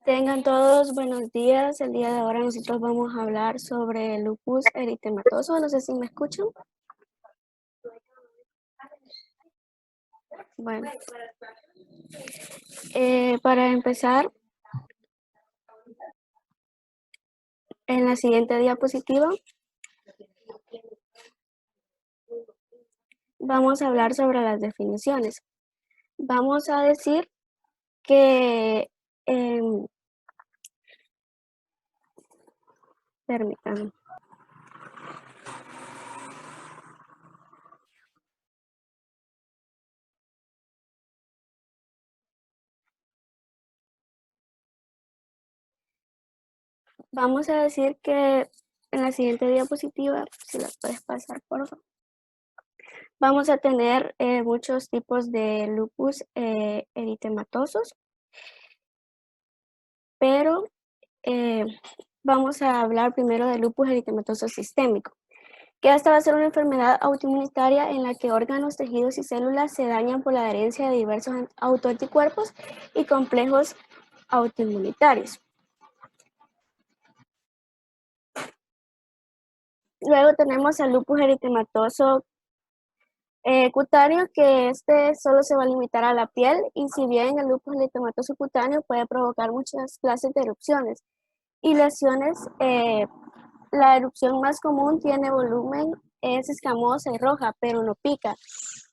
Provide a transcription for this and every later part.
Tengan todos buenos días. El día de ahora nosotros vamos a hablar sobre el lupus eritematoso. No sé si me escuchan. Bueno, para empezar, en la siguiente diapositiva vamos a hablar sobre las definiciones. Vamos a decir que, em, permítanme. Vamos a decir que en la siguiente diapositiva, si la puedes pasar, por favor, vamos a tener muchos tipos de lupus eritematosos, pero Eh, vamos a hablar primero del lupus eritematoso sistémico, que esta va a ser una enfermedad autoinmunitaria en la que órganos, tejidos y células se dañan por la adherencia de diversos autoanticuerpos y complejos autoinmunitarios. Luego tenemos al lupus eritematoso cutáneo, que este solo se va a limitar a la piel, y si bien el lupus eritematoso cutáneo puede provocar muchas clases de erupciones y lesiones. La erupción más común tiene volumen, es escamosa y roja, pero no pica.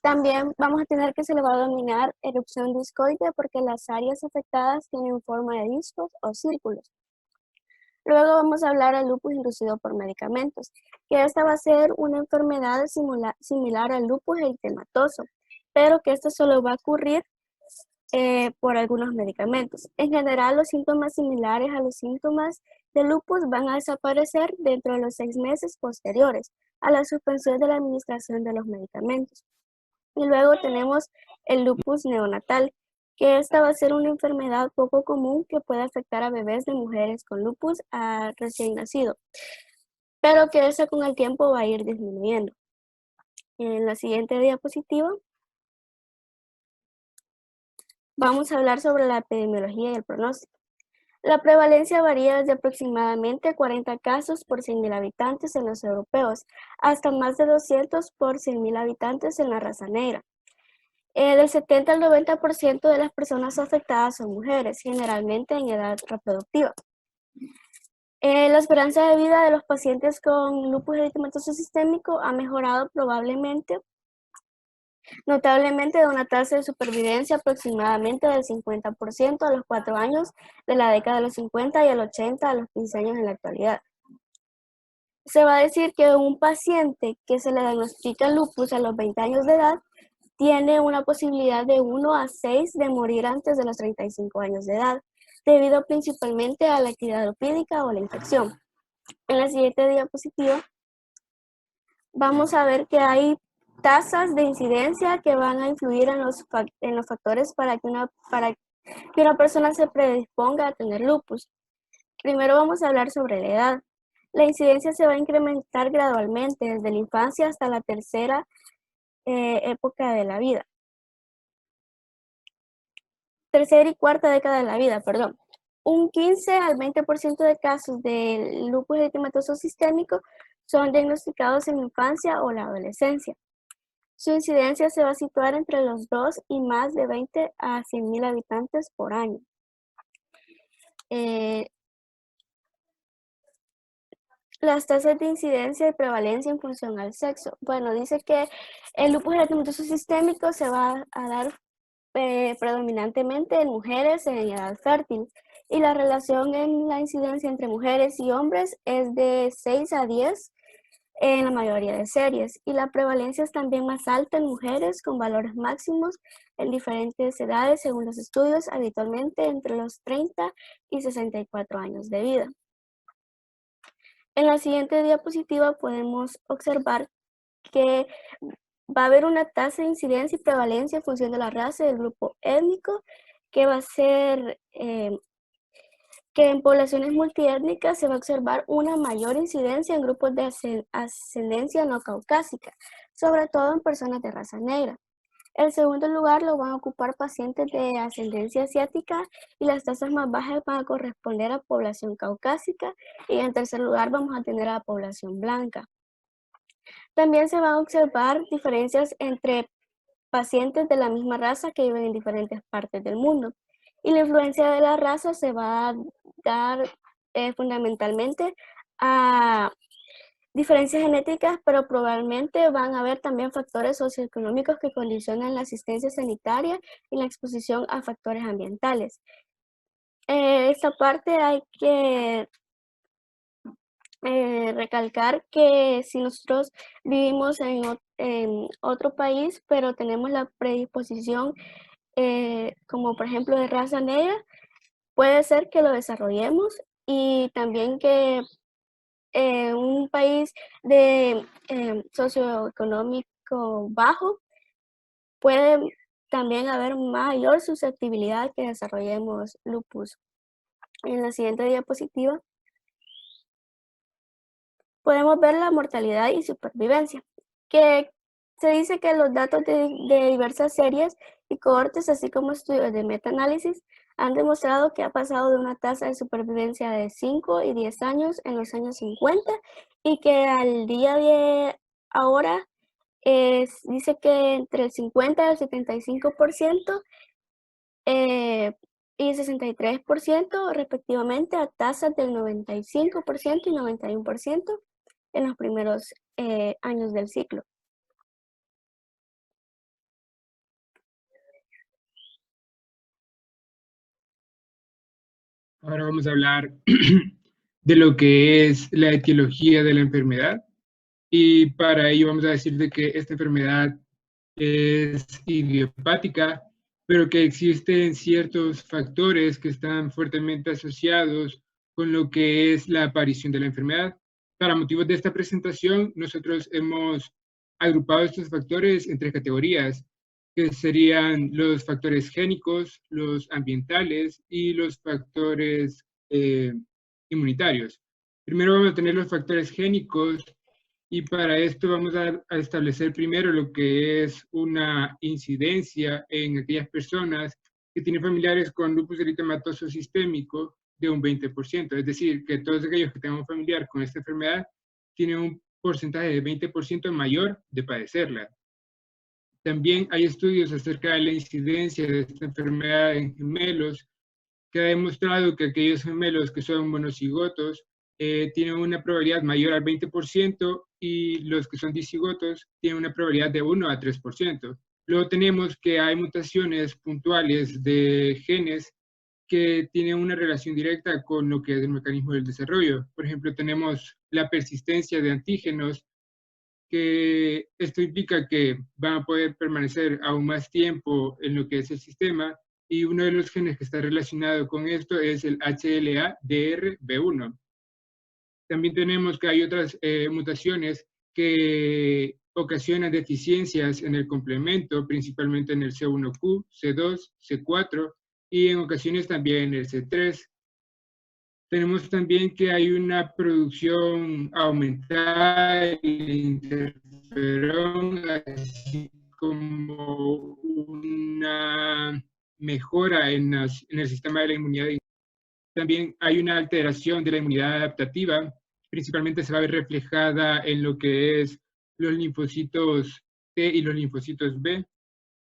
También vamos a tener que se le va a denominar erupción discoide porque las áreas afectadas tienen forma de discos o círculos. Luego vamos a hablar del lupus inducido por medicamentos, que esta va a ser una enfermedad similar al lupus eritematoso, pero que esto solo va a ocurrir por algunos medicamentos. En general, los síntomas similares a los síntomas de lupus van a desaparecer dentro de los 6 meses posteriores a la suspensión de la administración de los medicamentos. Y luego tenemos el lupus neonatal, que esta va a ser una enfermedad poco común que puede afectar a bebés de mujeres con lupus a recién nacido, pero que esa con el tiempo va a ir disminuyendo. En la siguiente diapositiva vamos a hablar sobre la epidemiología y el pronóstico. La prevalencia varía desde aproximadamente 40 casos por 100.000 habitantes en los europeos hasta más de 200 por 100.000 habitantes en la raza negra. Del 70 al 90% de las personas afectadas son mujeres, generalmente en edad reproductiva. La esperanza de vida de los pacientes con lupus eritematoso sistémico ha mejorado notablemente de una tasa de supervivencia aproximadamente del 50% a los 4 años de la década de los 50 y el 80 a los 15 años en la actualidad. Se va a decir que un paciente que se le diagnostica lupus a los 20 años de edad tiene una posibilidad de 1 a 6 de morir antes de los 35 años de edad, debido principalmente a la actividad lupídica o la infección. En la siguiente diapositiva vamos a ver que hay tasas de incidencia que van a influir en los factores para que una persona se predisponga a tener lupus. Primero vamos a hablar sobre la edad. La incidencia se va a incrementar gradualmente desde la infancia hasta la tercera época de la vida. Tercera y cuarta década de la vida, perdón. Un 15 al 20% de casos de lupus eritematoso sistémico son diagnosticados en la infancia o la adolescencia. Su incidencia se va a situar entre los 2 y más de 20 a 100.000 habitantes por año. Las tasas de incidencia y prevalencia en función al sexo. Bueno, dice que el lupus eritematoso sistémico se va a dar predominantemente en mujeres en edad fértil, y la relación en la incidencia entre mujeres y hombres es de 6 a 10 en la mayoría de series, y la prevalencia es también más alta en mujeres con valores máximos en diferentes edades según los estudios, habitualmente entre los 30 y 64 años de vida. En la siguiente diapositiva podemos observar que va a haber una tasa de incidencia y prevalencia en función de la raza y del grupo étnico, que va a ser que en poblaciones multiétnicas se va a observar una mayor incidencia en grupos de ascendencia no caucásica, sobre todo en personas de raza negra. El segundo lugar lo van a ocupar pacientes de ascendencia asiática y las tasas más bajas van a corresponder a población caucásica, y en tercer lugar vamos a tener a la población blanca. También se van a observar diferencias entre pacientes de la misma raza que viven en diferentes partes del mundo. Y la influencia de la raza se va a dar fundamentalmente a diferencias genéticas, pero probablemente van a haber también factores socioeconómicos que condicionan la asistencia sanitaria y la exposición a factores ambientales. Esta parte hay que recalcar que si nosotros vivimos en otro país, pero tenemos la predisposición, como por ejemplo de raza negra, puede ser que lo desarrollemos, y también que un país de socioeconómico bajo puede también haber mayor susceptibilidad que desarrollemos lupus. En la siguiente diapositiva podemos ver la mortalidad y supervivencia, que se dice que los datos de diversas series y cohortes, así como estudios de metaanálisis, han demostrado que ha pasado de una tasa de supervivencia de 5 y 10 años en los años 50, y que al día de ahora dice que entre el 50 y el 75% y 63% respectivamente, a tasas del 95% y 91% en los primeros años del ciclo. Ahora vamos a hablar de lo que es la etiología de la enfermedad, y para ello vamos a decir de que esta enfermedad es idiopática, pero que existen ciertos factores que están fuertemente asociados con lo que es la aparición de la enfermedad. Para motivos de esta presentación, nosotros hemos agrupado estos factores en tres categorías, que serían los factores génicos, los ambientales y los factores inmunitarios. Primero vamos a tener los factores génicos, y para esto vamos a establecer primero lo que es una incidencia en aquellas personas que tienen familiares con lupus eritematoso sistémico de un 20%. Es decir, que todos aquellos que tengan un familiar con esta enfermedad tienen un porcentaje de 20% mayor de padecerla. También hay estudios acerca de la incidencia de esta enfermedad en gemelos, que ha demostrado que aquellos gemelos que son monocigotos tienen una probabilidad mayor al 20%, y los que son dicigotos tienen una probabilidad de 1 a 3%. Luego tenemos que hay mutaciones puntuales de genes que tienen una relación directa con lo que es el mecanismo del desarrollo. Por ejemplo, tenemos la persistencia de antígenos, que esto implica que van a poder permanecer aún más tiempo en lo que es el sistema, y uno de los genes que está relacionado con esto es el HLA-DR-B1. También tenemos que hay otras mutaciones que ocasionan deficiencias en el complemento, principalmente en el C1q, C2, C4 y en ocasiones también en el C3. Tenemos también que hay una producción aumentada de interferón, así como una mejora en el sistema de la inmunidad. También hay una alteración de la inmunidad adaptativa, principalmente se va a ver reflejada en lo que es los linfocitos T y los linfocitos B,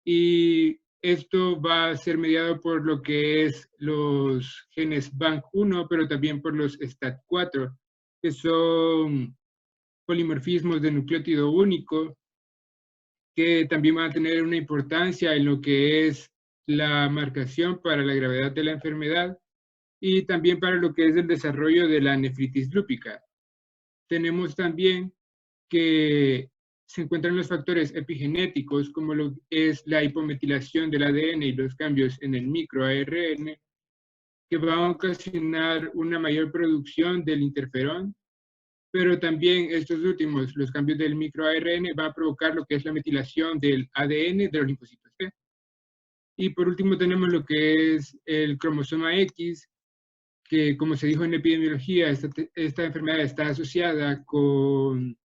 y esto va a ser mediado por lo que es los genes BANK1, pero también por los STAT4, que son polimorfismos de nucleótido único, que también van a tener una importancia en lo que es la marcación para la gravedad de la enfermedad y también para lo que es el desarrollo de la nefritis lúpica. Tenemos también que se encuentran los factores epigenéticos, como lo es la hipometilación del ADN y los cambios en el microARN, que van a ocasionar una mayor producción del interferón, pero también estos últimos, los cambios del microARN, van a provocar lo que es la metilación del ADN de los linfocitos T. Y por último tenemos lo que es el cromosoma X, que como se dijo en epidemiología, esta enfermedad está asociada con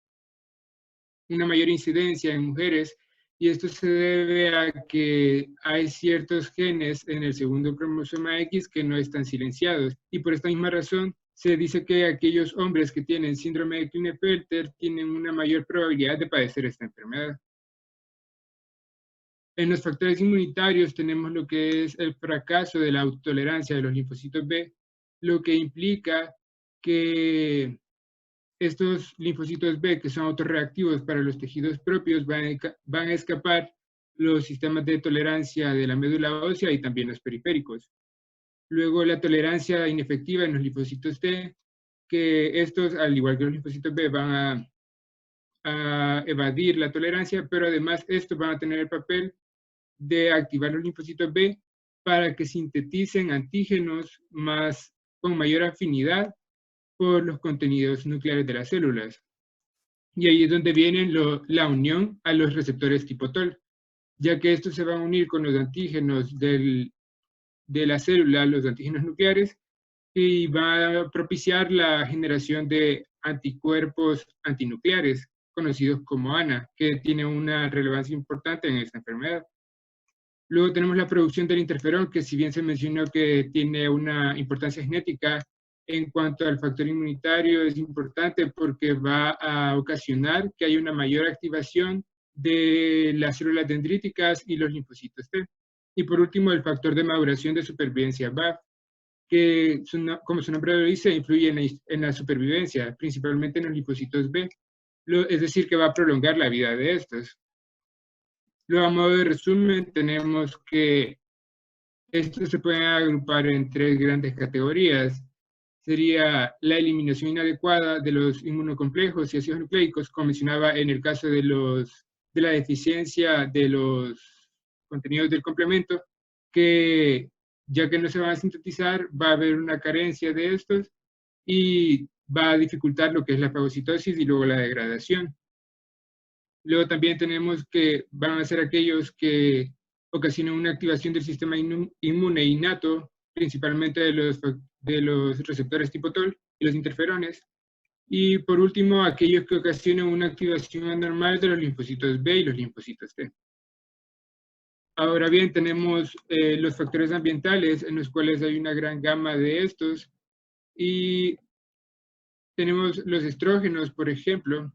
una mayor incidencia en mujeres y esto se debe a que hay ciertos genes en el segundo cromosoma X que no están silenciados, y por esta misma razón se dice que aquellos hombres que tienen síndrome de Klinefelter tienen una mayor probabilidad de padecer esta enfermedad. En los factores inmunitarios tenemos lo que es el fracaso de la autotolerancia de los linfocitos B, lo que implica que estos linfocitos B, que son autorreactivos para los tejidos propios, van a escapar los sistemas de tolerancia de la médula ósea y también los periféricos. Luego, la tolerancia inefectiva en los linfocitos T, que estos, al igual que los linfocitos B, van a evadir la tolerancia, pero además estos van a tener el papel de activar los linfocitos B para que sinteticen antígenos con mayor afinidad por los contenidos nucleares de las células. Y ahí es donde viene la unión a los receptores tipo TOL, ya que estos se van a unir con los antígenos de la célula, los antígenos nucleares, y va a propiciar la generación de anticuerpos antinucleares, conocidos como ANA, que tiene una relevancia importante en esta enfermedad. Luego tenemos la producción del interferón, que si bien se mencionó que tiene una importancia genética, en cuanto al factor inmunitario es importante porque va a ocasionar que haya una mayor activación de las células dendríticas y los linfocitos T. Y por último, el factor de maduración de supervivencia BAF, que como su nombre lo dice, influye en la supervivencia, principalmente en los linfocitos B, es decir, que va a prolongar la vida de estos. Luego, a modo de resumen, tenemos que estos se pueden agrupar en tres grandes categorías. Sería la eliminación inadecuada de los inmunocomplejos y ácidos nucleicos, como mencionaba en el caso de la deficiencia de los contenidos del complemento, que ya que no se van a sintetizar, va a haber una carencia de estos y va a dificultar lo que es la fagocitosis y luego la degradación. Luego también tenemos que van a ser aquellos que ocasionan una activación del sistema inmune innato, principalmente de los receptores tipo TOL y los interferones. Y por último, aquellos que ocasionan una activación anormal de los linfocitos B y los linfocitos T. Ahora bien, tenemos los factores ambientales, en los cuales hay una gran gama de estos. Y tenemos los estrógenos, por ejemplo,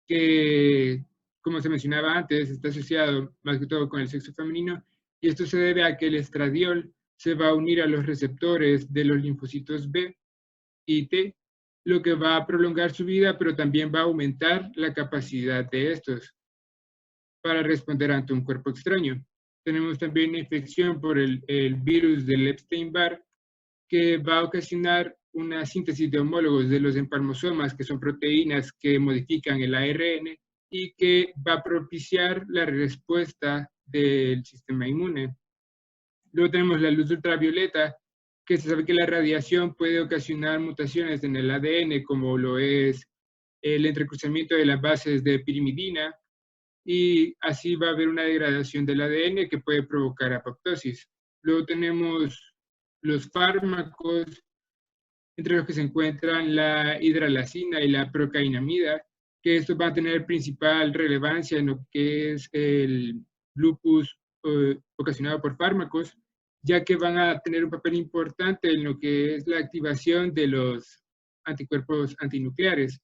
que, como se mencionaba antes, está asociado más que todo con el sexo femenino, y esto se debe a que el estradiol se va a unir a los receptores de los linfocitos B y T, lo que va a prolongar su vida, pero también va a aumentar la capacidad de estos para responder ante un cuerpo extraño. Tenemos también una infección por el virus del Epstein-Barr, que va a ocasionar una síntesis de homólogos de los empalmosomas, que son proteínas que modifican el ARN y que va a propiciar la respuesta del sistema inmune. Luego tenemos la luz ultravioleta, que se sabe que la radiación puede ocasionar mutaciones en el ADN, como lo es el entrecruzamiento de las bases de pirimidina, y así va a haber una degradación del ADN que puede provocar apoptosis. Luego tenemos los fármacos, entre los que se encuentran la hidralazina y la procainamida, que estos van a tener principal relevancia en lo que es el lupus ocasionado por fármacos, ya que van a tener un papel importante en lo que es la activación de los anticuerpos antinucleares.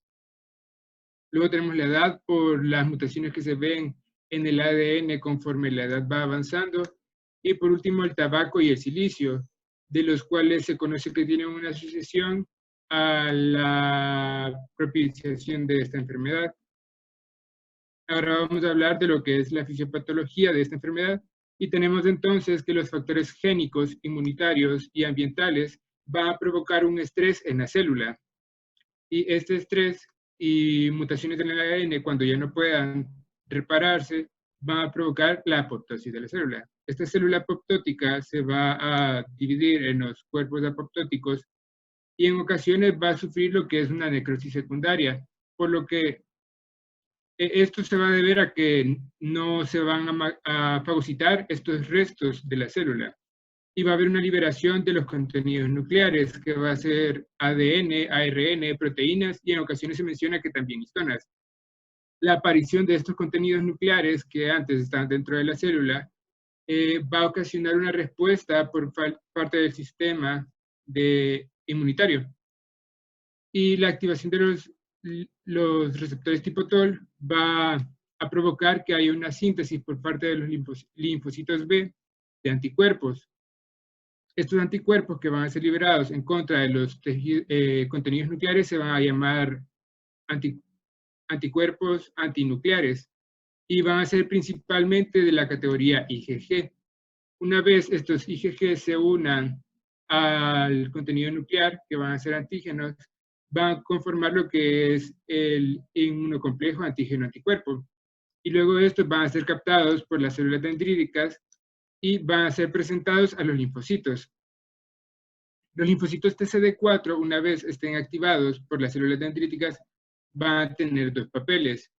Luego tenemos la edad por las mutaciones que se ven en el ADN conforme la edad va avanzando. Y por último, el tabaco y el silicio, de los cuales se conoce que tienen una asociación a la propiciación de esta enfermedad. Ahora vamos a hablar de lo que es la fisiopatología de esta enfermedad. Y tenemos entonces que los factores génicos, inmunitarios y ambientales van a provocar un estrés en la célula. Y este estrés y mutaciones en el ADN, cuando ya no puedan repararse, van a provocar la apoptosis de la célula. Esta célula apoptótica se va a dividir en los cuerpos apoptóticos y en ocasiones va a sufrir lo que es una necrosis secundaria, por lo que esto se va a deber a que no se van a fagocitar estos restos de la célula y va a haber una liberación de los contenidos nucleares, que va a ser ADN, ARN, proteínas, y en ocasiones se menciona que también histonas. la aparición de estos contenidos nucleares que antes estaban dentro de la célula va a ocasionar una respuesta por parte del sistema inmunitario. Y la activación de los receptores tipo TOL va a provocar que haya una síntesis por parte de los linfocitos B de anticuerpos. Estos anticuerpos que van a ser liberados en contra de los contenidos nucleares se van a llamar anticuerpos antinucleares y van a ser principalmente de la categoría IgG. Una vez estos IgG se unan al contenido nuclear, que van a ser antígenos, van a conformar lo que es el inmunocomplejo antígeno-anticuerpo. Y luego estos van a ser captados por las células dendríticas y van a ser presentados a los linfocitos. Los linfocitos TCD4, una vez estén activados por las células dendríticas, van a tener dos papeles.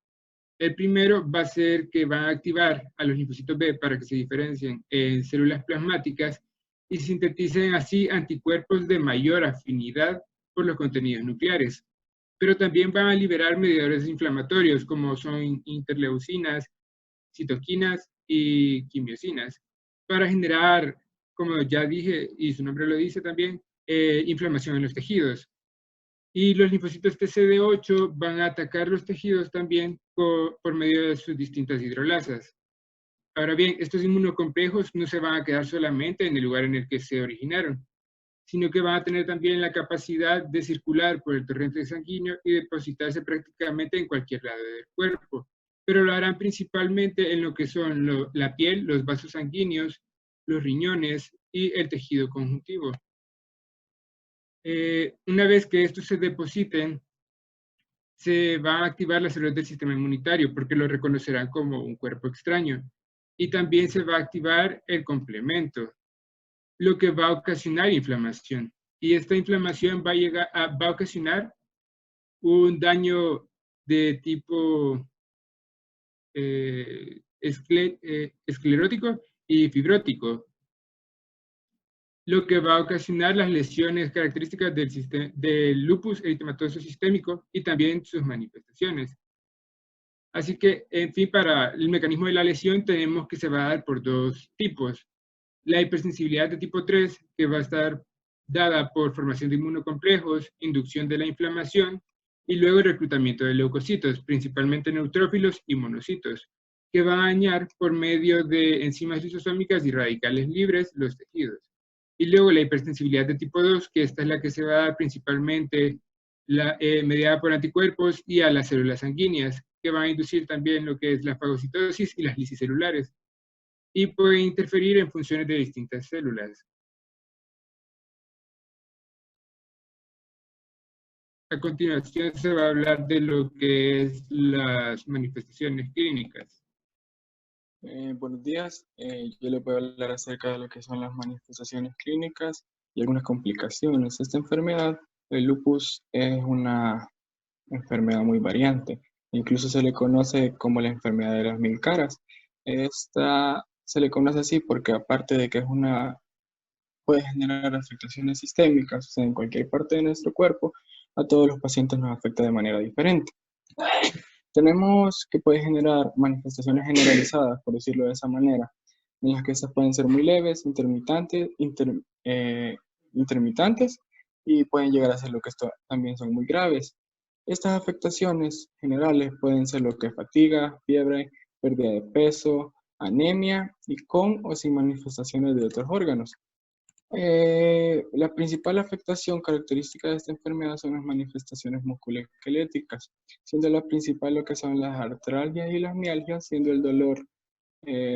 El primero va a ser que van a activar a los linfocitos B para que se diferencien en células plasmáticas y sinteticen así anticuerpos de mayor afinidad por los contenidos nucleares. Pero también van a liberar mediadores inflamatorios como son interleucinas, citoquinas y quimiosinas para generar, como ya dije y su nombre lo dice también, inflamación en los tejidos. Y los linfocitos TCD8 van a atacar los tejidos también por medio de sus distintas hidrolasas. Ahora bien, estos inmunocomplejos no se van a quedar solamente en el lugar en el que se originaron, sino que van a tener también la capacidad de circular por el torrente sanguíneo y depositarse prácticamente en cualquier lado del cuerpo, pero lo harán principalmente en lo que son la piel, los vasos sanguíneos, los riñones y el tejido conjuntivo. Una vez que estos se depositen, se van a activar las células del sistema inmunitario porque lo reconocerán como un cuerpo extraño. Y también se va a activar el complemento, lo que va a ocasionar inflamación. Y esta inflamación va a ocasionar un daño de tipo esclerótico y fibrótico, lo que va a ocasionar las lesiones características del lupus eritematoso sistémico y también sus manifestaciones. Así que, en fin, para el mecanismo de la lesión tenemos que se va a dar por dos tipos. La hipersensibilidad de tipo 3, que va a estar dada por formación de inmunocomplejos, inducción de la inflamación y luego el reclutamiento de leucocitos, principalmente neutrófilos y monocitos, que van a dañar por medio de enzimas lisosómicas y radicales libres los tejidos. Y luego la hipersensibilidad de tipo 2, que esta es la que se va a dar principalmente mediada por anticuerpos y a las células sanguíneas, que van a inducir también lo que es la fagocitosis y las lisis celulares, y puede interferir en funciones de distintas células. A continuación se va a hablar de lo que es las manifestaciones clínicas. Buenos días, yo le voy a hablar acerca de lo que son las manifestaciones clínicas y algunas complicaciones. Esta enfermedad, el lupus, es una enfermedad muy variante. Incluso se le conoce como la enfermedad de las mil caras. Esta se le conoce así porque aparte de que puede generar afectaciones sistémicas, o sea, en cualquier parte de nuestro cuerpo, a todos los pacientes nos afecta de manera diferente. Tenemos que puede generar manifestaciones generalizadas, por decirlo de esa manera, en las que estas pueden ser muy leves, intermitentes y pueden llegar a ser lo que también son muy graves. Estas afectaciones generales pueden ser lo que es fatiga, fiebre, pérdida de peso, anemia y con o sin manifestaciones de otros órganos. La principal afectación característica de esta enfermedad son las manifestaciones musculoesqueléticas, siendo la principal lo que son las artralgias y las mialgias, siendo el dolor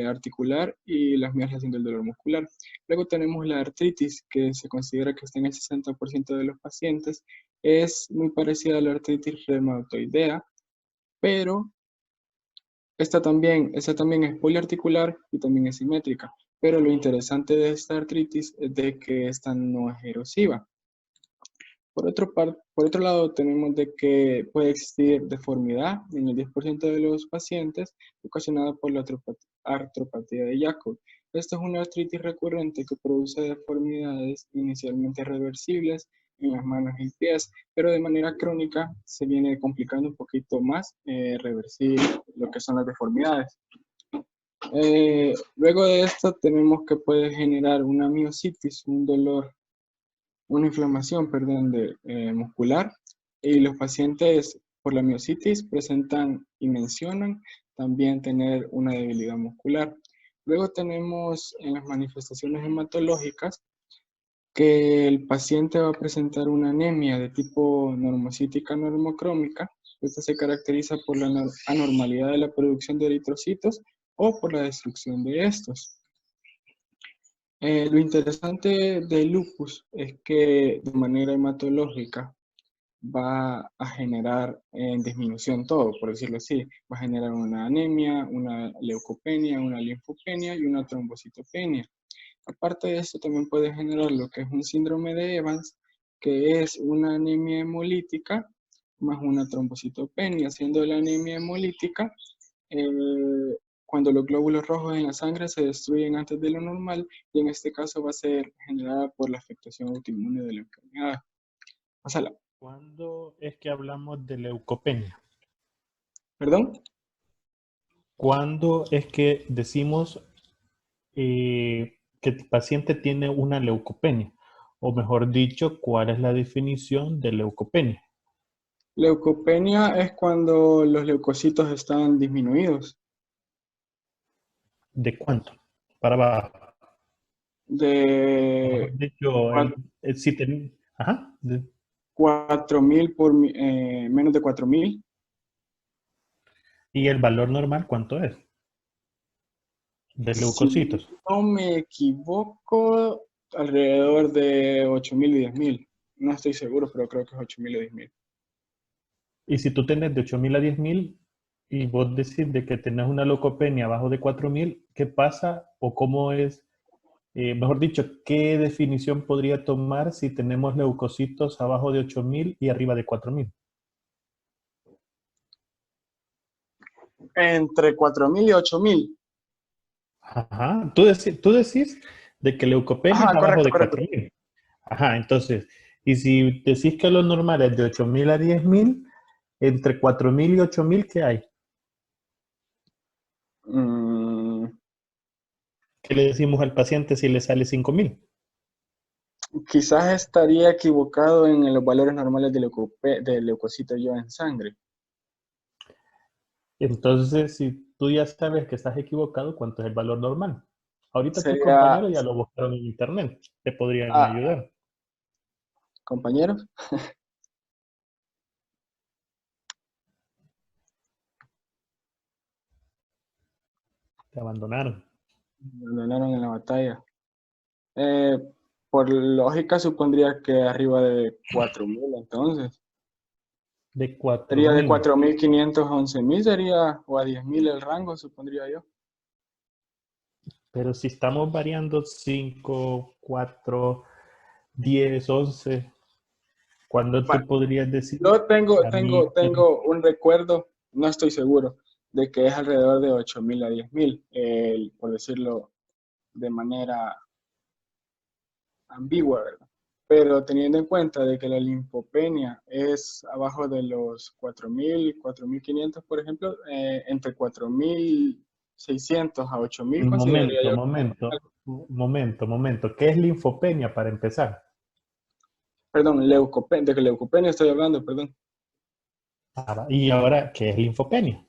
articular y las mialgias siendo el dolor muscular. Luego tenemos la artritis, que se considera que está en el 60% de los pacientes. Es muy parecida a la artritis reumatoidea, pero esta también es poliarticular y también es simétrica. Pero lo interesante de esta artritis es de que esta no es erosiva. Por otro lado, tenemos de que puede existir deformidad en el 10% de los pacientes ocasionada por la artropatía de Jakob. Esta es una artritis recurrente que produce deformidades inicialmente reversibles en las manos y pies, pero de manera crónica se viene complicando un poquito más reversir lo que son las deformidades. Luego de esto tenemos que puede generar una miositis, un dolor, una inflamación, perdón, muscular, y los pacientes por la miositis presentan y mencionan también tener una debilidad muscular. Luego tenemos en las manifestaciones hematológicas que el paciente va a presentar una anemia de tipo normocítica normocrómica. Esta se caracteriza por la anormalidad de la producción de eritrocitos o por la destrucción de estos. Lo interesante del lupus es que de manera hematológica va a generar en disminución todo, por decirlo así. Va a generar una anemia, una leucopenia, una linfopenia y una trombocitopenia. Aparte de esto, también puede generar lo que es un síndrome de Evans, que es una anemia hemolítica más una trombocitopenia, siendo la anemia hemolítica cuando los glóbulos rojos en la sangre se destruyen antes de lo normal, y en este caso va a ser generada por la afectación autoinmune de la enfermedad. Pásala. ¿Cuándo es que hablamos de leucopenia? ¿Perdón? ¿Cuándo es que decimos que el paciente tiene una leucopenia? O mejor dicho, ¿cuál es la definición de leucopenia? Leucopenia es cuando los leucocitos están disminuidos. ¿De cuánto? Para abajo. O mejor De dicho, si ajá, 4.000 por menos de 4.000. ¿y el valor normal cuánto es? De Si leucocitos. no me equivoco, alrededor de 8.000 y 10.000. No estoy seguro, pero creo que es 8.000 y 10.000. Y si tú tenés de 8.000 a 10.000 y vos decís de que tenés una leucopenia abajo de 4.000, ¿qué pasa o cómo es? Mejor dicho, ¿qué definición podría tomar si tenemos leucocitos abajo de 8.000 y arriba de 4.000? Entre 4.000 y 8.000. Ajá, tú decís de que leucopenia es Ajá, abajo correcto, de correcto. 4.000. Ajá, entonces, y si decís que lo normal es de 8.000 a 10.000, entre 4.000 y 8.000, ¿qué hay? Mm, ¿Qué le decimos al paciente si le sale 5.000? quizás estaría equivocado en los valores normales de leucocito yo en sangre. Entonces, si tú ya sabes que estás equivocado, ¿cuánto es el valor normal? Ahorita tus Sería, compañeros ya lo buscaron en internet, te podrían ah, ayudar. compañeros, Te abandonaron. me abandonaron en la batalla. Eh, por lógica, supondría que arriba de 4.000, entonces. De Sería de 4.000. 4.500 a 11.000, sería, o a 10.000 el rango, supondría yo. Pero si estamos variando 5, 4, 10, 11, ¿cuándo Bueno, tú podrías decir yo tengo, a tengo, mí? tengo un recuerdo, no estoy seguro, de que es alrededor de 8.000 a 10.000, por decirlo de manera ambigua, ¿verdad? Pero teniendo en cuenta de que la linfopenia es abajo de los 4.000, 4.500, por ejemplo, entre 4.600 a 8.000 consideraría Momento, yo. momento. ¿Qué es linfopenia para empezar? Perdón, de que leucopenia estoy hablando, perdón. Y ahora, ¿qué es linfopenia?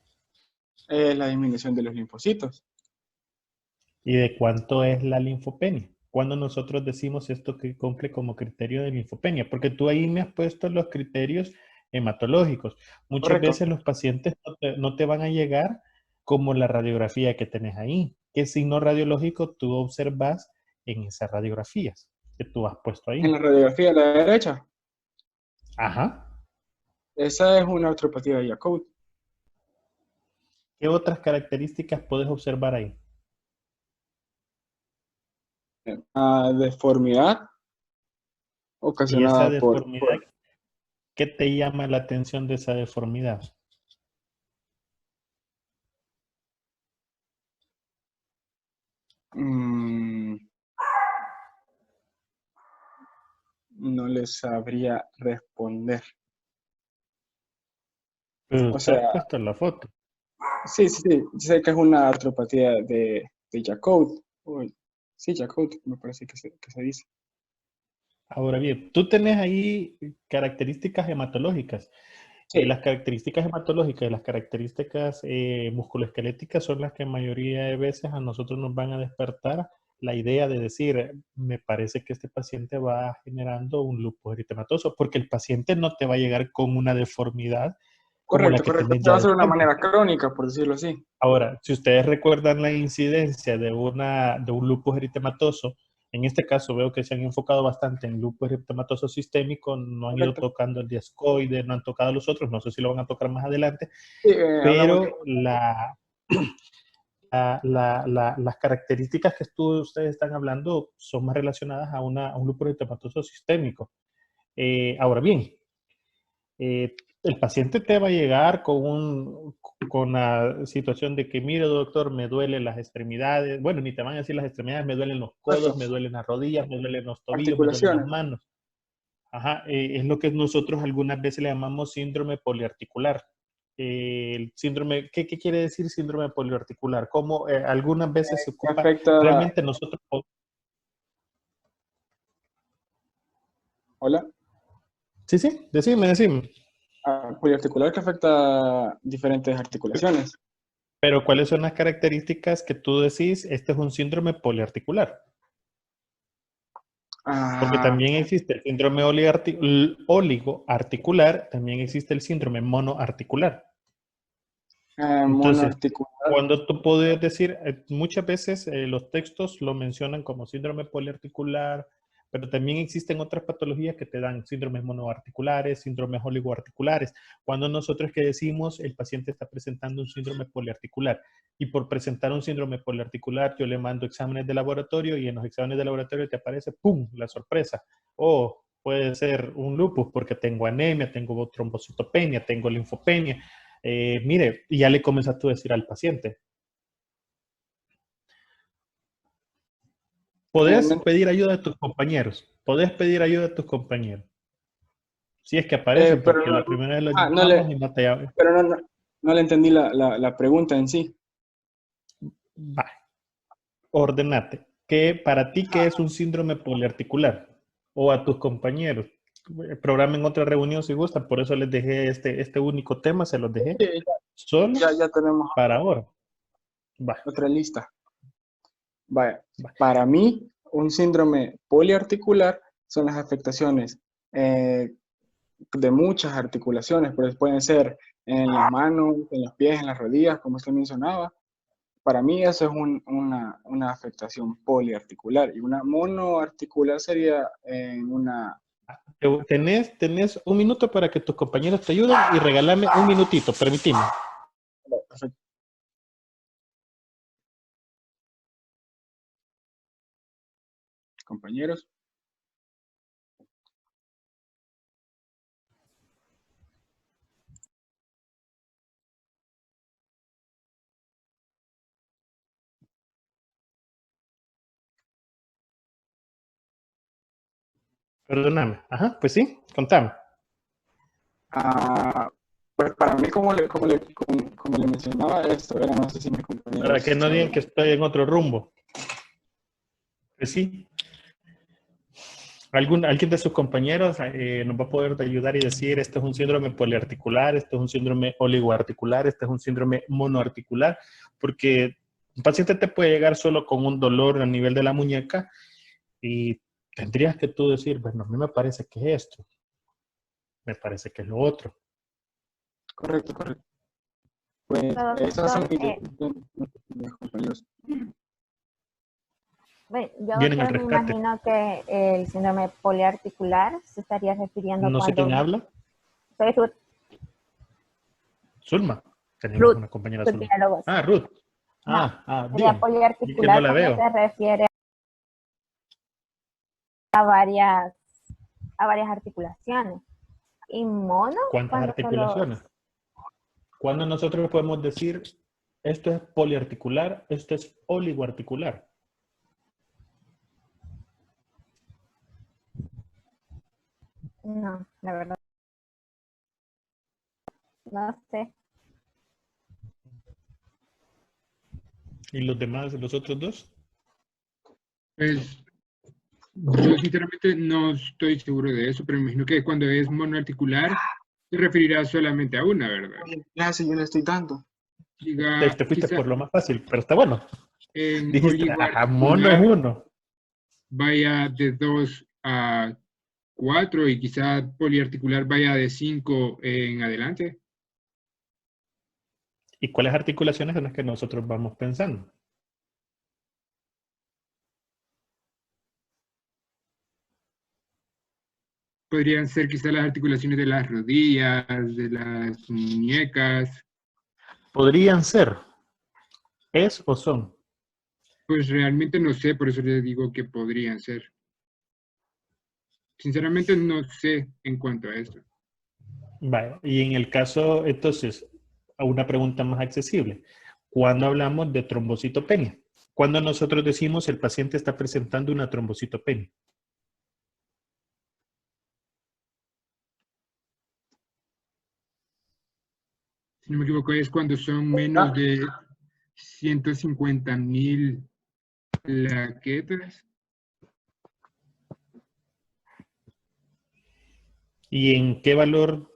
La disminución de los linfocitos. ¿Y de cuánto es la linfopenia? Cuando nosotros decimos esto que cumple como criterio de linfopenia, porque tú ahí me has puesto los criterios hematológicos. Muchas Correcto. veces los pacientes no te van a llegar como la radiografía que tenés ahí. ¿Qué signo radiológico tú observas en esas radiografías que tú has puesto En ahí? la radiografía de la derecha, Ajá. esa es una artropatía de Yacout. ¿Qué otras características puedes observar ahí? Deformidad Y esa ocasionada deformidad, ¿qué te llama la atención de esa deformidad? mm, no les sabría responder. Pero O está sea, puesta en la foto. sí, sé que es una artropatía de Charcot. Uy, sí, Charcot, me parece que se dice. Ahora bien, tú tenés ahí características hematológicas. Sí, Las características hematológicas y las características musculoesqueléticas son las que en mayoría de veces a nosotros nos van a despertar la idea de decir, me parece que este paciente va generando un lupus eritematoso, porque el paciente no te va a llegar con una deformidad como la correcto. que tenés Se va ya a de hacer de una frente. manera crónica, por decirlo así. Ahora, si ustedes recuerdan la incidencia de un lupus eritematoso, en este caso veo que se han enfocado bastante en lupus eritematoso sistémico, no han ido Correcto. tocando el discoide, no han tocado los otros, no sé si lo van a tocar más adelante, Sí, hablamos de... pero las características que ustedes están hablando son más relacionadas a un lupus eritematoso sistémico. Ahora bien, el paciente te va a llegar con la situación de que, mire doctor, me duelen las extremidades, bueno, ni te van a decir las extremidades, me duelen los codos, me duelen las rodillas, me duelen los tobillos, me duelen las Articulaciones. manos. Ajá, es lo que nosotros algunas veces le llamamos síndrome poliarticular. El síndrome, ¿qué quiere decir síndrome poliarticular? Como algunas veces se Que ocupa, afecta... realmente nosotros... Hola. Sí, sí, decime. Poliarticular que afecta diferentes articulaciones. Pero ¿cuáles son las características que tú decís? Este es un síndrome poliarticular. Porque Ah, también existe el síndrome oligoarticular, también existe el síndrome monoarticular. Entonces, monoarticular. cuando tú puedes decir, muchas veces los textos lo mencionan como síndrome poliarticular, pero también existen otras patologías que te dan síndromes monoarticulares, síndromes oligoarticulares. Cuando nosotros que decimos el paciente está presentando un síndrome poliarticular y por presentar un síndrome poliarticular yo le mando exámenes de laboratorio y en los exámenes de laboratorio te aparece, ¡pum!, la sorpresa. O puede ser un lupus porque tengo anemia, tengo trombocitopenia, tengo linfopenia. Mire, y ya le comienzas tú a decir al paciente. Podés No, pedir ayuda de tus compañeros. Podés pedir ayuda de tus compañeros. Si es que aparecen, pero porque la primera vez los no llamamos y no te llaman. pero no le entendí la pregunta en sí. Va, ordenate. Para ti, ¿qué es un síndrome poliarticular? O a tus compañeros. Programen otra reunión si gustan. Por eso les dejé este único tema, se los dejé Sí, solo ya tenemos para ahora. Va, otra lista. Vaya, va. para mí, un síndrome poliarticular son las afectaciones de muchas articulaciones, pues pueden ser en las manos, en los pies, en las rodillas, como usted mencionaba. Para mí eso es una afectación poliarticular y una monoarticular sería en una... Tenés un minuto para que tus compañeros te ayuden y regálame un minutito, permitime. Perfecto. Compañeros. Perdóname. Ajá, pues sí, contame. Pues para mí, como le mencionaba esto, era, no sé si mis Para que compañeros no digan que estoy en otro rumbo. Pues sí. Alguien de sus compañeros nos va a poder ayudar y decir, este es un síndrome poliarticular, este es un síndrome oligoarticular, este es un síndrome monoarticular, porque un paciente te puede llegar solo con un dolor a nivel de la muñeca y tendrías que tú decir, bueno, a mí me parece que es esto, me parece que es lo otro. Correcto. Pues Pero, esas son doctor, mis compañeros. bueno, yo, Vienen al doctor, me rescate. imagino que el síndrome poliarticular se estaría refiriendo No sé quién cuando... habla. Soy Ruth, Zulma. Tenemos Ruth, una compañera Ruth Zulma. Villalobos. Ah, Ruth. Ajá. Sería Dígame. Y que no poliarticular la cuando veo. se refiere a varias articulaciones. Y mono, ¿Cuántas cuando solo... articulaciones? Cuando nosotros podemos decir, esto es poliarticular, esto es oligoarticular. No, la verdad. No sé. ¿Y los demás, los otros dos? Pues yo sinceramente no estoy seguro de eso, pero me imagino que cuando es monoarticular se referirá solamente a una, ¿verdad? En clase yo le estoy dando. Diga, Te fuiste quizá por lo más fácil, pero está bueno. en Dijiste, ajá, mono es oligoarticular uno. vaya de 2 a 4 y quizá poliarticular vaya de 5 en adelante. ¿Y cuáles articulaciones son las que nosotros vamos pensando? Podrían ser quizá las articulaciones de las rodillas, de las muñecas. Podrían ser, es o son. Pues realmente no sé, por eso les digo que podrían ser. Sinceramente no sé en cuanto a esto. Vale. Y en el caso, entonces, a una pregunta más accesible. ¿Cuándo hablamos de trombocitopenia? ¿Cuándo nosotros decimos el paciente está presentando una trombocitopenia? Si no me equivoco, es cuando son menos de 150.000 plaquetas. ¿Y en qué valor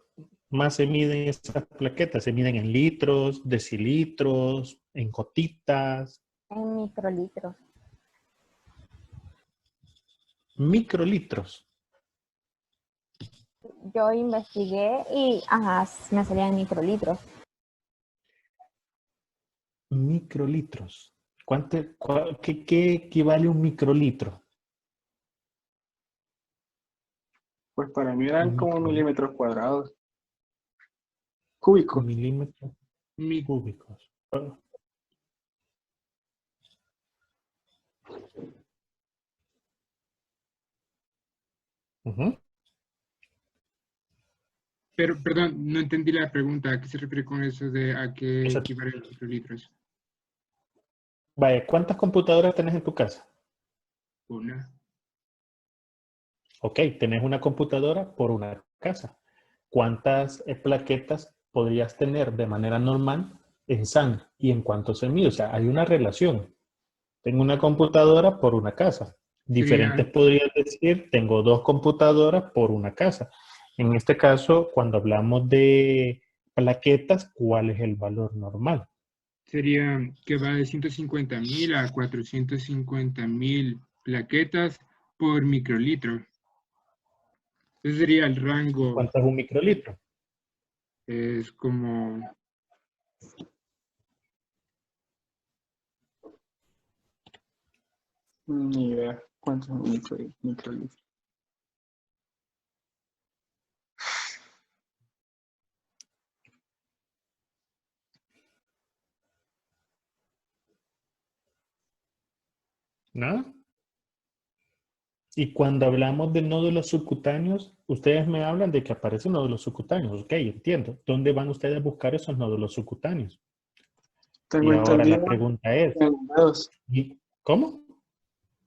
más se miden estas plaquetas? ¿Se miden en litros, decilitros, en gotitas, En microlitros. microlitros? Yo investigué y, ajá, me salían microlitros. Microlitros. ¿Qué equivale a un microlitro? Pues para mí eran Un como microlitro. milímetros cuadrados. Cúbicos. Milímetros Mi- cúbicos. Ujú. Pero, perdón, no entendí la pregunta. ¿A qué se refiere con eso de a qué O sea, equivalen los microlitros? vaya, ¿cuántas computadoras tenés en tu casa? Una. Ok, tenés una computadora por una casa. ¿Cuántas plaquetas podrías tener de manera normal en sangre? ¿Y en cuánto se mide? O sea, hay una relación. Tengo una computadora por una casa. Diferentes Serían, podrías decir, tengo dos computadoras por una casa. En este caso, cuando hablamos de plaquetas, ¿cuál es el valor normal? serían que va de 150.000 a 450.000 plaquetas por microlitro. Ese sería el rango. ¿Cuánto es un microlitro? Es como, Ni idea cuántos microlitros. ¿Nada? Y cuando hablamos de nódulos subcutáneos, ustedes me hablan de que aparecen nódulos subcutáneos. Ok, entiendo. ¿Dónde van ustedes a buscar esos nódulos subcutáneos? Y Tengo ahora la entendido pregunta es, en los dedos. ¿cómo?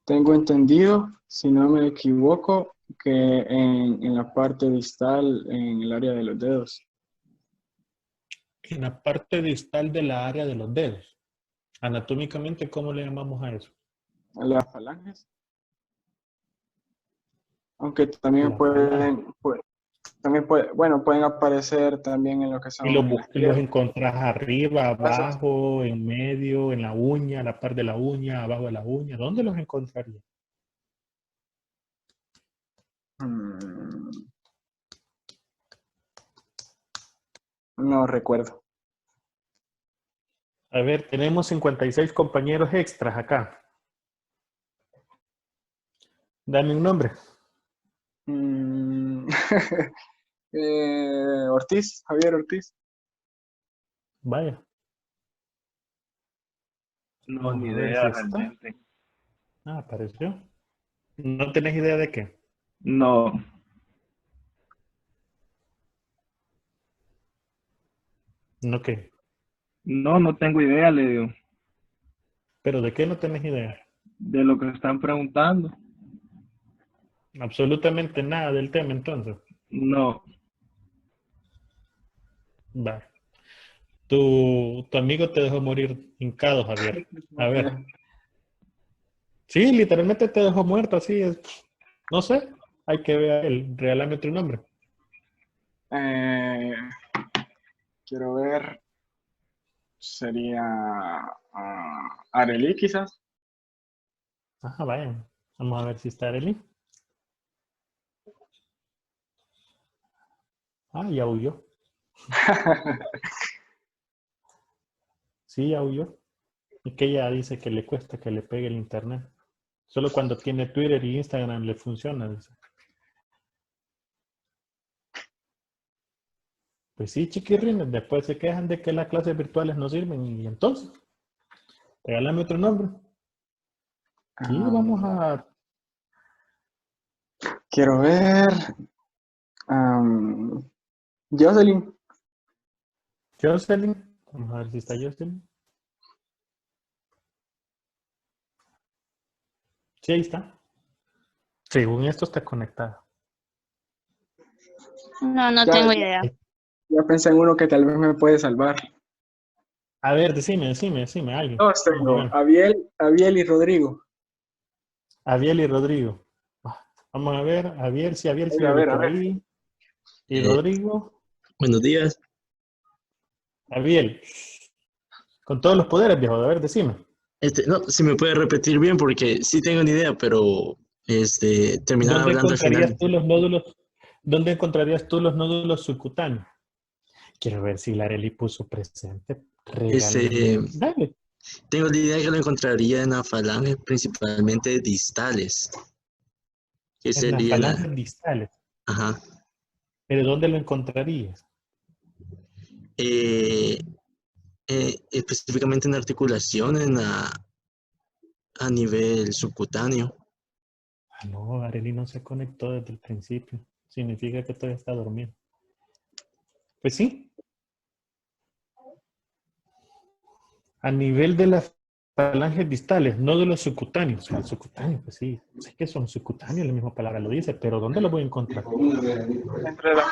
Tengo entendido, si no me equivoco, que en la parte distal, en el área de los dedos. En la parte distal de la área de los dedos. Anatómicamente, ¿cómo le llamamos a eso? A las falanges. Aunque también La falange. bueno, pueden aparecer también en lo que Y son en las los piernas. encontrás arriba, Brazos. abajo, en medio, en la uña, a la par de la uña, abajo de la uña. ¿Dónde los encontraría? Mm, no recuerdo. A ver, tenemos 56 compañeros extras acá. Dame un nombre. Mm, Ortiz, Javier Ortiz. Vaya. No, Vamos ni a ver si idea está. realmente. Ah, apareció. ¿No tenés idea de qué? No, No qué. no tengo idea, le digo, ¿Pero de qué no tenés idea? de lo que están preguntando. Absolutamente nada del tema entonces. No. Va. Tu amigo te dejó morir hincado, Javier. A ver. Sí, literalmente te dejó muerto, así es. No sé, hay que ver el realmente un nombre. Eh, quiero ver, sería Arely quizás. Ajá, vaya. Vamos a ver si está Arely. Ah, ya huyó. Sí, ya huyó. Es que ella dice que le cuesta que le pegue el internet. Solo cuando tiene Twitter y Instagram le funciona, dice. Pues sí, chiquirrines, después se quejan de que las clases virtuales no sirven y entonces, regálame otro nombre. Sí, vamos a... Quiero ver, Jocelyn. Jocelyn. Vamos a ver si está Jocelyn. Sí, ahí está. Según esto está conectada. No Ya, tengo idea. ya pensé en uno que tal vez me puede salvar. A ver, decime, alguien. Dos Vamos a tengo, ver. Abiel y Rodrigo. Abiel y Rodrigo. Vamos a ver, si Abiel sí A lo vi ver, a por ver. ahí. Y Eh, Rodrigo. Buenos días. Abiel. Con todos los poderes, viejo. A ver, decime. No, si me puede repetir bien porque sí tengo una idea, pero terminaba ¿Dónde hablando al encontrarías final. tú los nódulos? ¿Dónde encontrarías tú los nódulos subcutáneos? Quiero ver si Larely puso presente. Este, Regáleme. Dale. Tengo la idea que lo encontraría en la falange, principalmente distales, que En las sería falanges distales. ajá, ¿Pero dónde lo encontrarías? eh, específicamente en articulación, a nivel subcutáneo. Ah, no, Arely no se conectó desde el principio. Significa que todavía está dormido. Pues sí. A nivel de las falanges distales, no de los subcutáneos. El subcutáneo, pues sí. Sé que son subcutáneos, la misma palabra lo dice, pero ¿dónde lo voy a encontrar? Entre las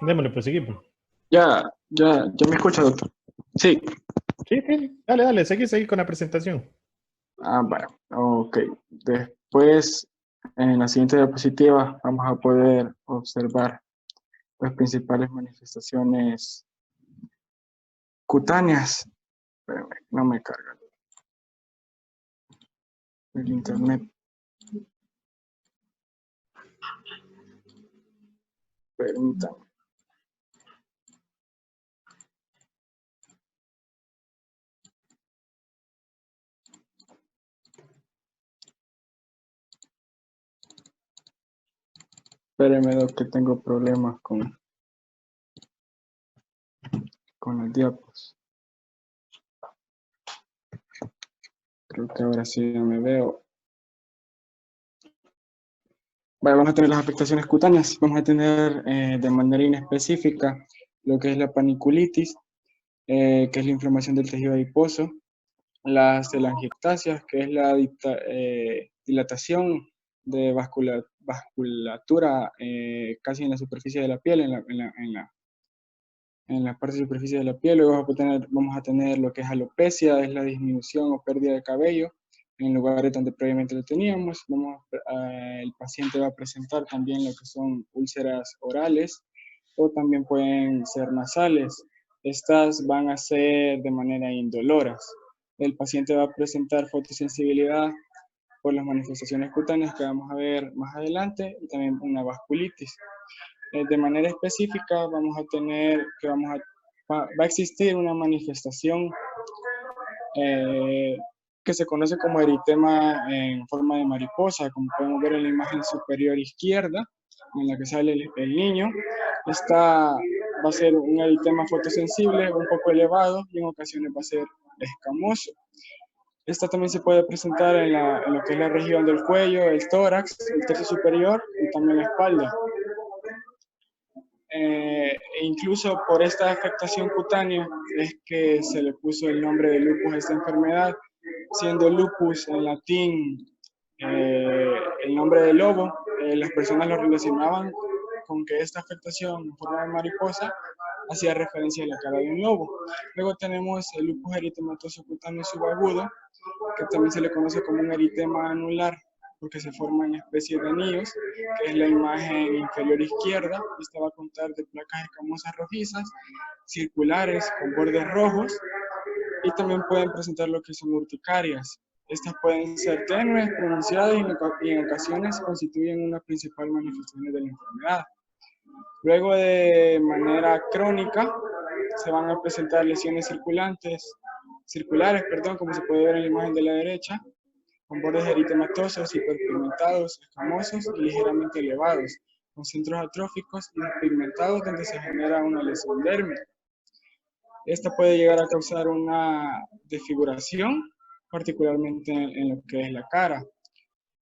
Démosle, pues seguimos. ya me escucha, doctor. Sí. Sí, sí. Dale, seguí con la presentación. Bueno, ok. Después, en la siguiente diapositiva, vamos a poder observar las principales manifestaciones cutáneas. Espérame, no me carga el internet. Permítanme. Espéreme, doc, que tengo problemas con el diapos. Creo que ahora sí ya me veo. Vale, vamos a tener las afectaciones cutáneas. Vamos a tener de manera inespecífica lo que es la paniculitis, que es la inflamación del tejido adiposo, las telangiectasias, que es la dilatación de vasculatura casi en la superficie de la piel, en la parte de superficie de la piel. Luego vamos a tener lo que es alopecia, es la disminución o pérdida de cabello en lugares donde previamente lo teníamos. El paciente va a presentar también lo que son úlceras orales o también pueden ser nasales. Estas van a ser de manera indoloras. El paciente va a presentar fotosensibilidad por las manifestaciones cutáneas que vamos a ver más adelante y también una vasculitis. De manera específica vamos a tener que va a existir una manifestación que se conoce como eritema en forma de mariposa, como podemos ver en la imagen superior izquierda, en la que sale el niño. Esta va a ser un eritema fotosensible un poco elevado y en ocasiones va a ser escamoso. Esta también se puede presentar en lo que es la región del cuello, el tórax, el tercio superior y también la espalda. Incluso por esta afectación cutánea es que se le puso el nombre de lupus a esta enfermedad, siendo lupus en latín el nombre del lobo. Las personas lo relacionaban con que esta afectación en forma de mariposa hacía referencia a la cara de un lobo. Luego tenemos el lupus eritematoso cutáneo subagudo, que también se le conoce como un eritema anular, porque se forman especies de anillos, que es la imagen inferior izquierda. Esta va a contar de placas escamosas rojizas, circulares, con bordes rojos, y también pueden presentar lo que son urticarias. Estas pueden ser tenues, pronunciadas y en ocasiones constituyen una principal manifestación de la enfermedad. Luego, de manera crónica, se van a presentar lesiones circulares, como se puede ver en la imagen de la derecha, con bordes eritematosos, hiperpigmentados, escamosos y ligeramente elevados, con centros atróficos y despigmentados donde se genera una lesión dérmica. Esta puede llegar a causar una desfiguración, particularmente en lo que es la cara.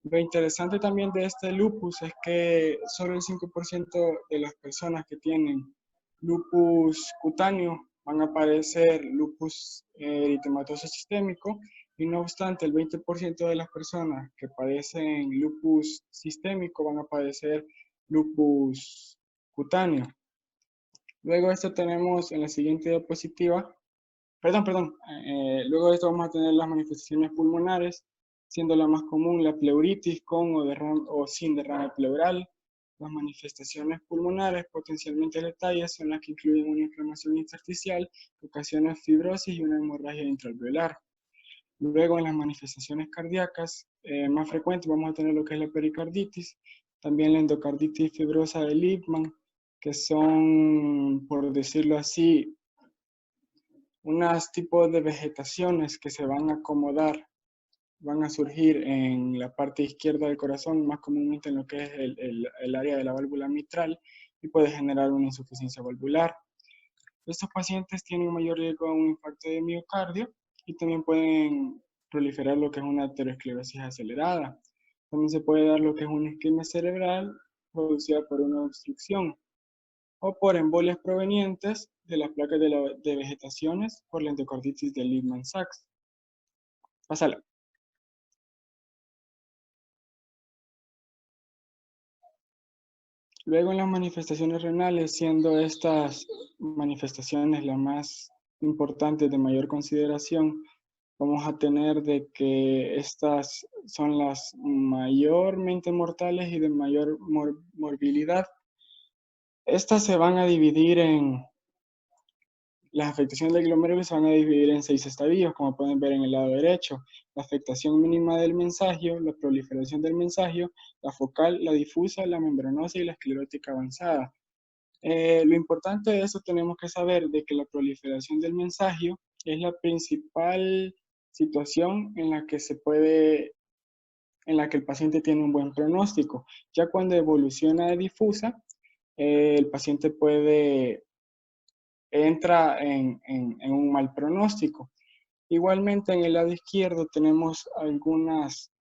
Lo interesante también de este lupus es que solo el 5% de las personas que tienen lupus cutáneo van a padecer lupus eritematoso sistémico, y no obstante el 20% de las personas que padecen lupus sistémico van a padecer lupus cutáneo. Luego esto tenemos en la siguiente diapositiva, luego de esto vamos a tener las manifestaciones pulmonares, siendo la más común la pleuritis con o sin derrame pleural. Las manifestaciones pulmonares potencialmente letales son las que incluyen una inflamación intersticial que ocasiona fibrosis y una hemorragia intraalveolar. Luego, en las manifestaciones cardíacas más frecuentes vamos a tener lo que es la pericarditis, también la endocarditis fibrosa de Liebman, que son, por decirlo así, unos tipos de vegetaciones que se van a acomodar, van a surgir en la parte izquierda del corazón, más comúnmente en lo que es el área de la válvula mitral, y puede generar una insuficiencia valvular. Estos pacientes tienen mayor riesgo a un infarto de miocardio y también pueden proliferar lo que es una aterosclerosis acelerada. También se puede dar lo que es una isquemia cerebral producida por una obstrucción o por embolias provenientes de las placas de vegetaciones por la endocarditis de Liebman-Sachs. Pásala. Luego, en las manifestaciones renales, siendo estas manifestaciones las más importantes de mayor consideración, vamos a tener de que estas son las mayormente mortales y de mayor morbilidad. Estas se van a dividir las afectaciones del glomérulo se van a dividir en 6 estadios, como pueden ver en el lado derecho. La afectación mínima del mensajio, la proliferación del mensajio, la focal, la difusa, la membranosa y la esclerótica avanzada. Lo importante de eso tenemos que saber de que la proliferación del mensajio es la principal situación en la que el paciente tiene un buen pronóstico. Ya cuando evoluciona de difusa, el paciente entra en un mal pronóstico. Igualmente, en el lado izquierdo tenemos algunas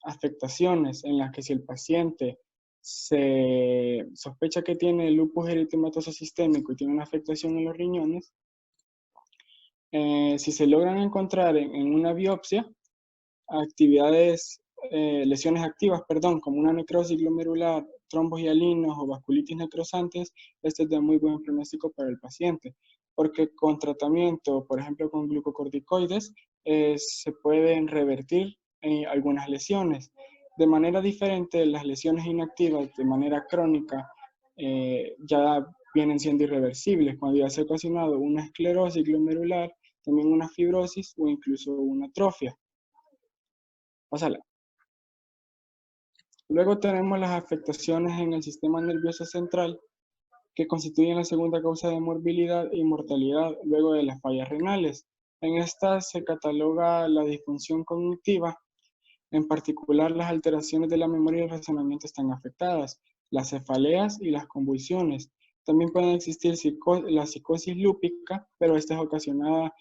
afectaciones en las que, si el paciente se sospecha que tiene lupus eritematoso sistémico y tiene una afectación en los riñones, si se logran encontrar en una biopsia lesiones activas, como una necrosis glomerular, trombos hialinos o vasculitis necrosantes, este es de muy buen pronóstico para el paciente, porque con tratamiento, por ejemplo con glucocorticoides, se pueden revertir algunas lesiones. De manera diferente, las lesiones inactivas de manera crónica ya vienen siendo irreversibles, cuando ya se ha ocasionado una esclerosis glomerular, también una fibrosis o incluso una atrofia. Pásala. Luego tenemos las afectaciones en el sistema nervioso central, que constituyen la segunda causa de morbilidad y mortalidad luego de las fallas renales. En estas se cataloga la disfunción cognitiva, en particular las alteraciones de la memoria y el razonamiento están afectadas, las cefaleas y las convulsiones. También pueden existir la psicosis lúpica, pero esta es ocasionada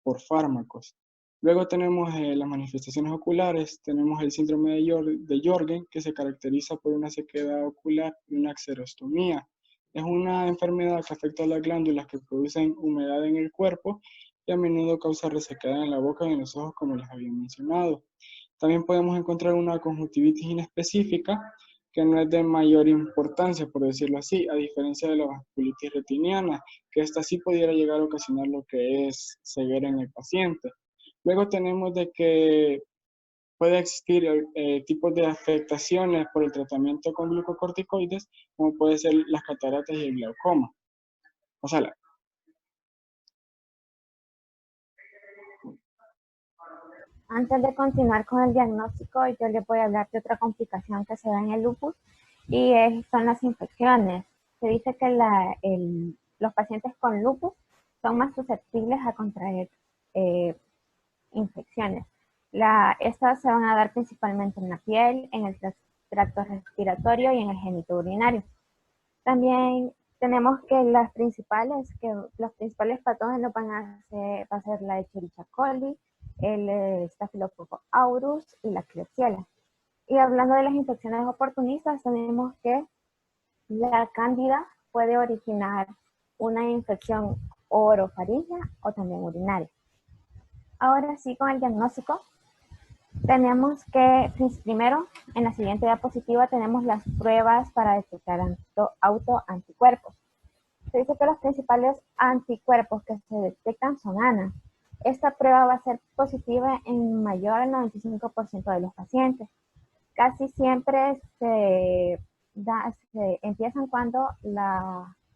por fármacos. Luego tenemos las manifestaciones oculares. Tenemos el síndrome de Jorgen, que se caracteriza por una sequedad ocular y una xerostomía. Es una enfermedad que afecta a las glándulas que producen humedad en el cuerpo y a menudo causa resequedad en la boca y en los ojos, como les había mencionado. También podemos encontrar una conjuntivitis inespecífica que no es de mayor importancia, por decirlo así, a diferencia de la vasculitis retiniana, que esta sí pudiera llegar a ocasionar lo que es ceguera en el paciente. Luego tenemos de que puede existir tipos de afectaciones por el tratamiento con glucocorticoides, como puede ser las cataratas y el glaucoma. O sea, Antes de continuar con el diagnóstico, yo les voy a hablar de otra complicación que se da en el lupus y son las infecciones. Se dice que los pacientes con lupus son más susceptibles a contraer infecciones. Estas se van a dar principalmente en la piel, en el tracto respiratorio y en el genito urinario. También tenemos que los principales patógenos va a ser la Escherichia coli, el Staphylococcus aureus y la Klebsiella. Y hablando de las infecciones oportunistas, tenemos que la cándida puede originar una infección orofaríngea o también urinaria. Ahora sí, con el diagnóstico, tenemos que, primero, en la siguiente diapositiva tenemos las pruebas para detectar autoanticuerpos. Se dice que los principales anticuerpos que se detectan son ANA. Esta prueba va a ser positiva en mayor al 95% de los pacientes. Casi siempre se empiezan cuando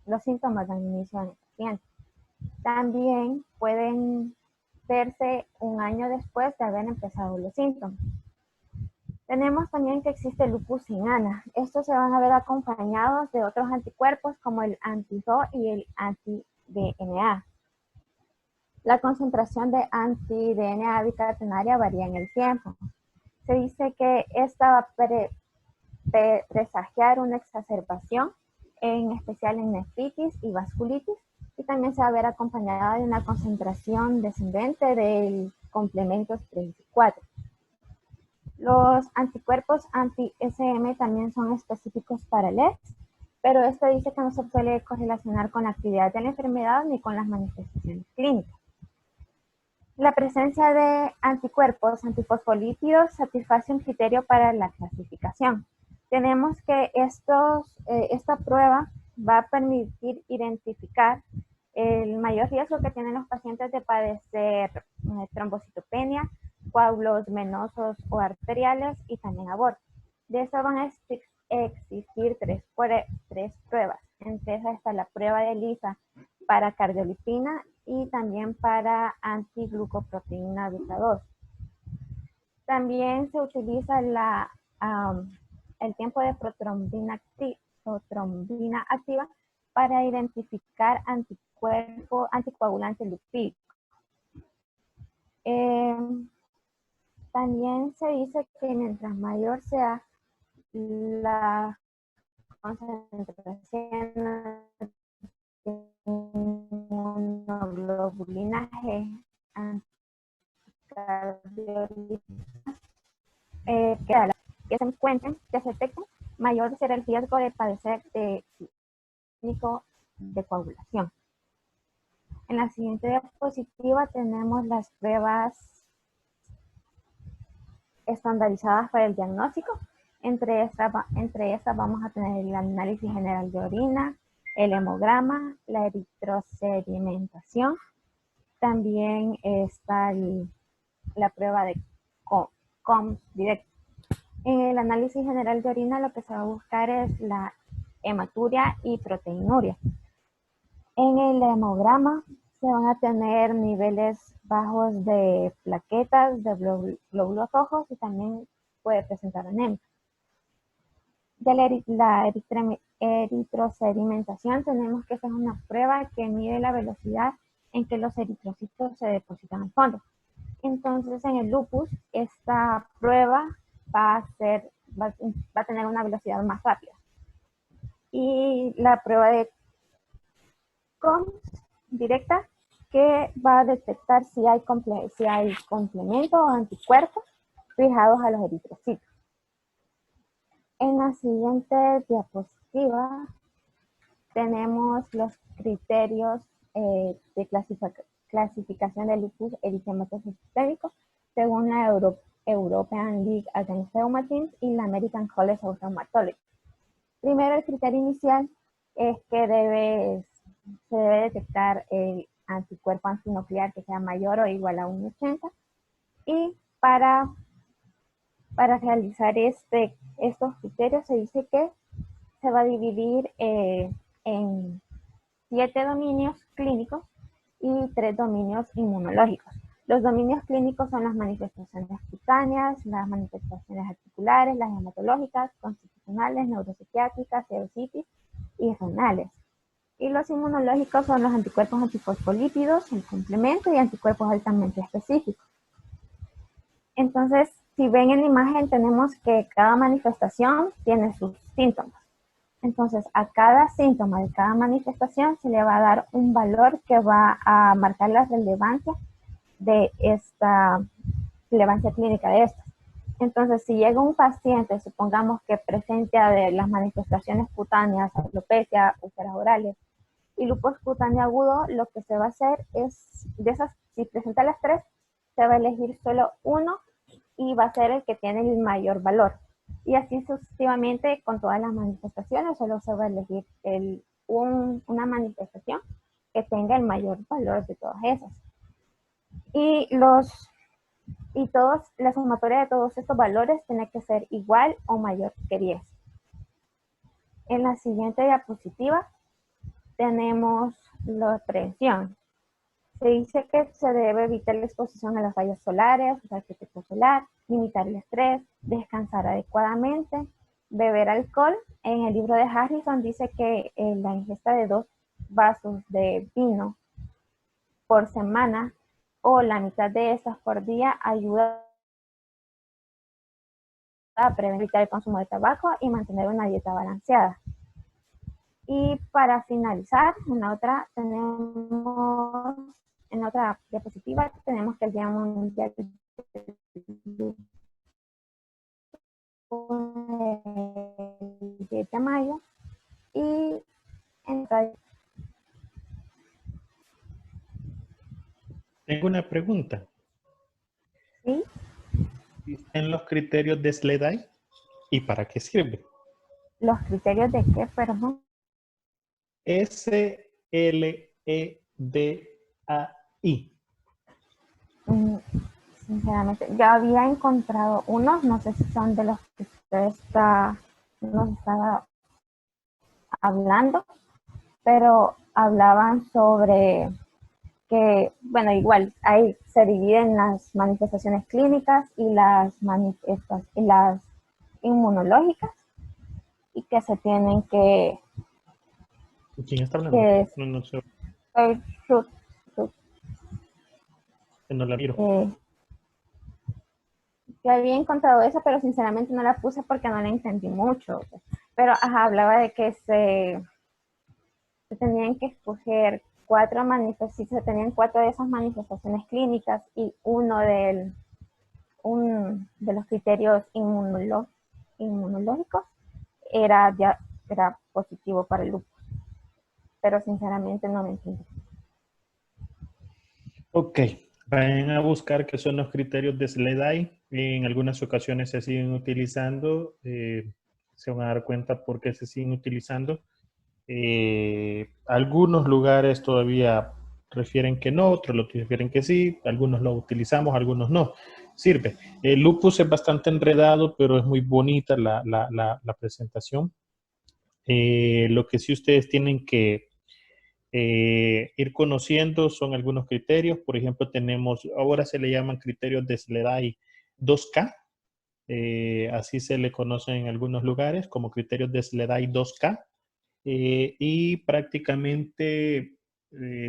los síntomas dan inicio en el paciente. También pueden verse un año después de haber empezado los síntomas. Tenemos también que existe lupus sin ANA. Estos se van a ver acompañados de otros anticuerpos como el anti-RO y el anti-DNA. La concentración de anti-DNA bicatenaria varía en el tiempo. Se dice que esta va a presagiar una exacerbación, en especial en nefritis y vasculitis, y también se va a ver acompañada de una concentración descendente del complementos 3 y 4. Los anticuerpos anti-SM también son específicos para el AIDS, pero esto dice que no se suele correlacionar con la actividad de la enfermedad ni con las manifestaciones clínicas. La presencia de anticuerpos antifosfolípidos satisface un criterio para la clasificación. Tenemos que esta prueba va a permitir identificar el mayor riesgo que tienen los pacientes de padecer trombocitopenia, coágulos venosos o arteriales y también aborto. De eso van a existir tres pruebas. Entre esas está la prueba de ELISA para cardiolipina y también para antiglucoproteína beta 2. También se utiliza el tiempo de protrombina activa para identificar anticoagulante lipídico. También se dice que mientras mayor sea la concentración de inmunoglobulina G que se encuentren, que se detecten, mayor será el riesgo de padecer de clínico de coagulación. En la siguiente diapositiva tenemos las pruebas estandarizadas para el diagnóstico. Entre estas vamos a tener el análisis general de orina, el hemograma, la eritrosedimentación. También está la prueba de COMS directo. En el análisis general de orina lo que se va a buscar es la hematuria y proteinuria. En el hemograma se van a tener niveles bajos de plaquetas, de glóbulos rojos y también puede presentar anemia. De la eritrosedimentación tenemos que hacer una prueba que mide la velocidad en que los eritrocitos se depositan al fondo. Entonces en el lupus esta prueba va a tener una velocidad más rápida. Y la prueba de COMS directa que va a detectar si hay complementos o anticuerpos fijados a los eritrocitos. En la siguiente diapositiva tenemos los criterios de clasificación del lupus eritematoso sistémico según la European League Against Rheumatism y la American College of Rheumatology. Primero, el criterio inicial es que se debe detectar el anticuerpo antinuclear que sea mayor o igual a 1,80, y para realizar estos criterios se dice que se va a dividir en 7 dominios clínicos y 3 dominios inmunológicos. Los dominios clínicos son las manifestaciones cutáneas, las manifestaciones articulares, las hematológicas, constitucionales, neuropsiquiátricas, serositis y renales. Y los inmunológicos son los anticuerpos antifosfolípidos, el complemento y anticuerpos altamente específicos. Entonces, si ven en la imagen, tenemos que cada manifestación tiene sus síntomas. Entonces, a cada síntoma de cada manifestación se le va a dar un valor que va a marcar la relevancia de esta relevancia clínica de estas. Entonces, si llega un paciente, supongamos que presenta de las manifestaciones cutáneas, alopecia, úlceras orales y lupus cutáneo agudo, lo que se va a hacer es, si presenta las 3, se va a elegir solo uno y va a ser el que tiene el mayor valor. Y así sucesivamente con todas las manifestaciones, solo se va a elegir una manifestación que tenga el mayor valor de todas esas. Y la sumatoria de todos estos valores tiene que ser igual o mayor que 10. En la siguiente diapositiva tenemos la prevención. Se dice que se debe evitar la exposición a los rayos solares, usar protector solar, limitar el estrés, descansar adecuadamente, beber alcohol. En el libro de Harrison dice que la ingesta de 2 vasos de vino por semana o la mitad de estas por día ayuda a prevenir el consumo de tabaco y mantener una dieta balanceada. Y para finalizar, en otra diapositiva tenemos que el Día Mundial del el 10 de mayo y Tengo una pregunta. ¿sí? ¿Existen los criterios de SLEDAI? ¿Y para qué sirve? ¿Los criterios de qué, perdón? SLEDAI. Sinceramente, ya había encontrado unos, no sé si son de los que usted nos estaba hablando, pero hablaban sobre que, bueno, igual, ahí se dividen las manifestaciones clínicas y las inmunológicas, y que se tienen que... ¿Quién está hablando? Que No sé, no la miro. yo había encontrado esa, pero sinceramente no la puse porque no la entendí mucho. Pero hablaba de que se tenían que escoger 4 manifestaciones, se tenían 4 de esas manifestaciones clínicas y uno de los criterios inmunológicos era positivo para el lupus. Pero sinceramente no me entiendo. Ok, vayan a buscar qué son los criterios de SLEDAI. En algunas ocasiones se siguen utilizando. Se van a dar cuenta por qué se siguen utilizando. Algunos lugares todavía refieren que no, otros lo refieren que sí. Algunos lo utilizamos, algunos no. Sirve. El lupus es bastante enredado, pero es muy bonita la presentación. Lo que sí ustedes tienen que ir conociendo son algunos criterios. Por ejemplo, ahora se le llaman criterios de SLEDAI 2K. Así se le conocen en algunos lugares como criterios de SLEDAI 2K. Y prácticamente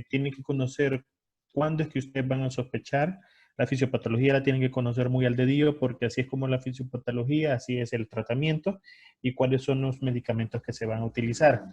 tienen que conocer cuándo es que ustedes van a sospechar. La fisiopatología la tienen que conocer muy al dedillo, porque así es como la fisiopatología, así es el tratamiento y cuáles son los medicamentos que se van a utilizar.